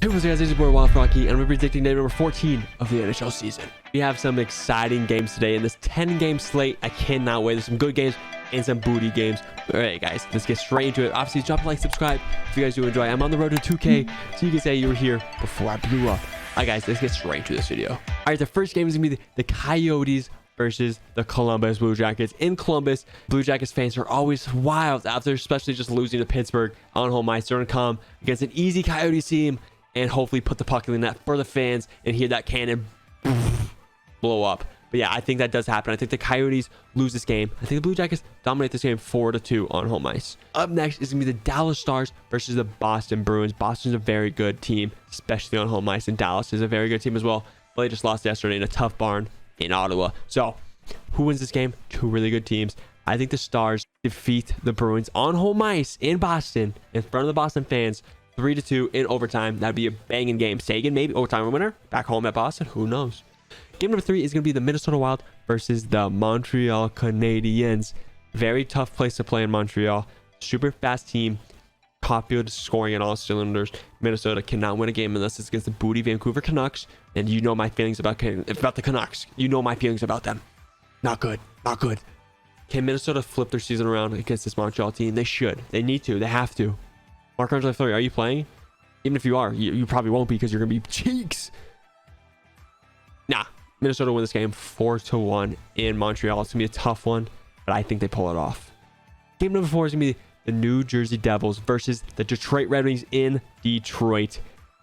Hey, what's up guys, this is your boy Wild Rocky, and we're predicting day number 14 of the NHL season. We have some exciting games today in this 10-game slate. I cannot wait. There's some good games and some booty games. All right, guys, let's get straight into it. Obviously, drop a like, subscribe if you guys do enjoy. I'm on the road to 2K, so you can say you were here before I blew up. All right, guys, let's get straight into this video. All right, the first game is going to be the Coyotes versus the Columbus Blue Jackets. In Columbus, Blue Jackets fans are always wild after especially just losing to Pittsburgh on home ice. They're going to come against an easy Coyotes team and hopefully put the puck in the net for the fans and hear that cannon blow up. But yeah, I think that does happen. I think the Coyotes lose this game. I think the Blue Jackets dominate this game 4-2 on home ice. Up next is going to be the Dallas Stars versus the Boston Bruins. Boston's a very good team, especially on home ice, and Dallas is a very good team as well. But they just lost yesterday in a tough barn in Ottawa. So who wins this game? Two really good teams. I think the Stars defeat the Bruins on home ice in Boston in front of the Boston fans 3-2 in overtime. That'd be a banging game. Sagan, maybe overtime winner back home at Boston. Who knows? Game number 3 is going to be the Minnesota Wild versus the Montreal Canadiens. Very tough place to play in Montreal. Super fast team. Copfield scoring in all cylinders. Minnesota cannot win a game unless it's against the booty Vancouver Canucks. And you know my feelings about the Canucks. You know my feelings about them. Not good. Not good. Can Minnesota flip their season around against this Montreal team? They should. They need to. They have to. Marc-Andre Fleury, are you playing? Even if you are, you probably won't be because you're going to be cheeks. Nah, Minnesota win this game 4-1 in Montreal. It's going to be a tough one, but I think they pull it off. Game number 4 is going to be the New Jersey Devils versus the Detroit Red Wings in Detroit.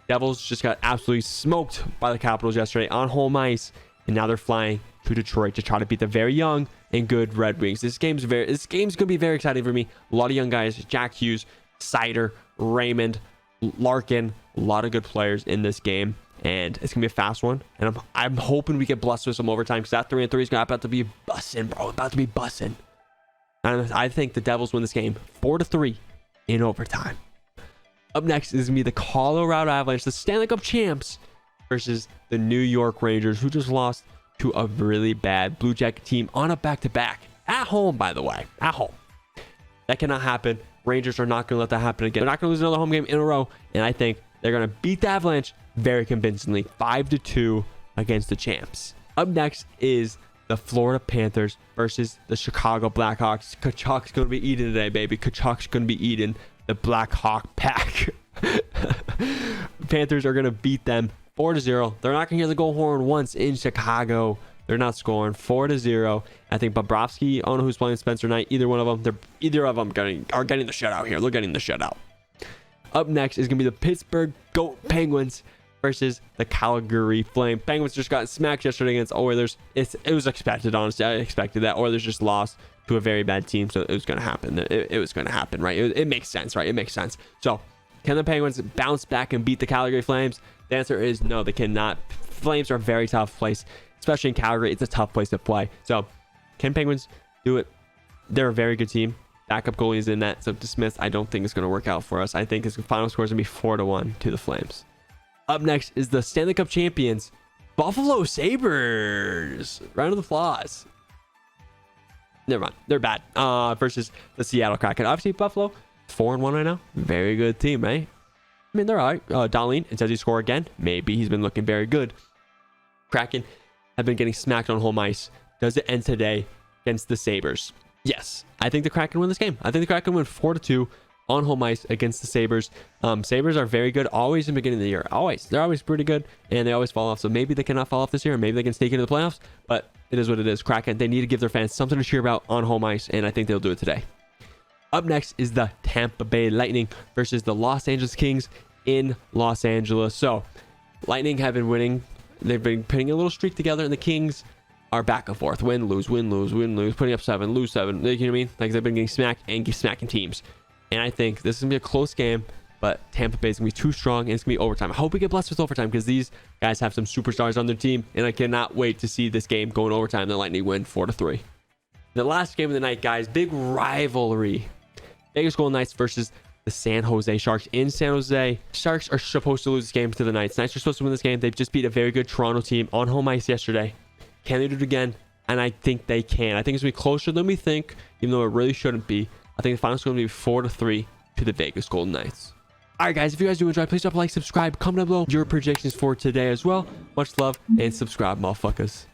Devils just got absolutely smoked by the Capitals yesterday on home ice, and now they're flying to Detroit to try to beat the very young and good Red Wings. This game's going to be very exciting for me. A lot of young guys, Jack Hughes, Sider, Raymond, Larkin, a lot of good players in this game, and it's gonna be a fast one. And I'm hoping we get blessed with some overtime because that 3-3 is about to be bussing, bro. About to be bussing. And I think the Devils win this game 4-3 in overtime. Up next is gonna be the Colorado Avalanche, the Stanley Cup champs, versus the New York Rangers, who just lost to a really bad Blue Jacket team on a back-to-back at home. By the way, at home, that cannot happen. Rangers are not going to let that happen again. They're not going to lose another home game in a row. And I think they're going to beat the Avalanche very convincingly. 5-2 against the champs. Up next is the Florida Panthers versus the Chicago Blackhawks. Kachuk's going to be eating today, baby. Kachuk's going to be eating the Blackhawk pack. Panthers are going to beat them 4-0. They're not going to hear the goal horn once in Chicago. They're not scoring 4-0. I think Bobrovsky, I don't know who's playing Spencer Knight. Either one of them, are getting the shutout here. They're getting the shutout. Up next is going to be the Pittsburgh Goat Penguins versus the Calgary Flame. Penguins just got smacked yesterday against Oilers. It was expected, honestly. I expected that. Oilers just lost to a very bad team, so it was going to happen. It was going to happen, right? It makes sense, right? It makes sense. So, can the Penguins bounce back and beat the Calgary Flames? The answer is no, they cannot. Flames are a very tough place. Especially in Calgary, it's a tough place to play. So, can Penguins do it? They're a very good team. Backup goalie is in that. So, Smith, I don't think it's going to work out for us. I think his final score is going to be 4-1 to the Flames. Up next is the Stanley Cup champions, Buffalo Sabres. Round of applause. Never mind. They're bad. Versus the Seattle Kraken. Obviously, Buffalo, 4-1 right now. Very good team, right? I mean, they're all right. Dahlin, it says he score again. Maybe he's been looking very good. Kraken have been getting smacked on home ice. Does it end today against the Sabres? Yes. I think the Kraken win this game. I think the Kraken win 4-2 on home ice against the Sabres. Sabres are very good always in the beginning of the year. Always. They're always pretty good, and they always fall off. So maybe they cannot fall off this year, and maybe they can sneak into the playoffs, but it is what it is. Kraken, they need to give their fans something to cheer about on home ice, and I think they'll do it today. Up next is the Tampa Bay Lightning versus the Los Angeles Kings in Los Angeles. So, Lightning have been winning. They've been putting a little streak together, and the Kings are back and forth. Win, lose, win, lose, win, lose. Putting up 7, lose 7. You know what I mean? Like, they've been getting smacked and smacking teams. And I think this is going to be a close game, but Tampa Bay is going to be too strong, and it's going to be overtime. I hope we get blessed with overtime because these guys have some superstars on their team, and I cannot wait to see this game go in overtime. The Lightning win 4-3. The last game of the night, guys, big rivalry. Vegas Golden Knights versus the San Jose Sharks in San Jose. Sharks are supposed to lose this game to the Knights. Knights are supposed to win this game. They've just beat a very good Toronto team on home ice yesterday. Can they do it again? And I think they can. I think it's going to be closer than we think, even though it really shouldn't be. I think the final score is going to be 4-3 to the Vegas Golden Knights. All right, guys, if you guys do enjoy, please drop a like, subscribe, comment down below your predictions for today as well. Much love and subscribe, motherfuckers.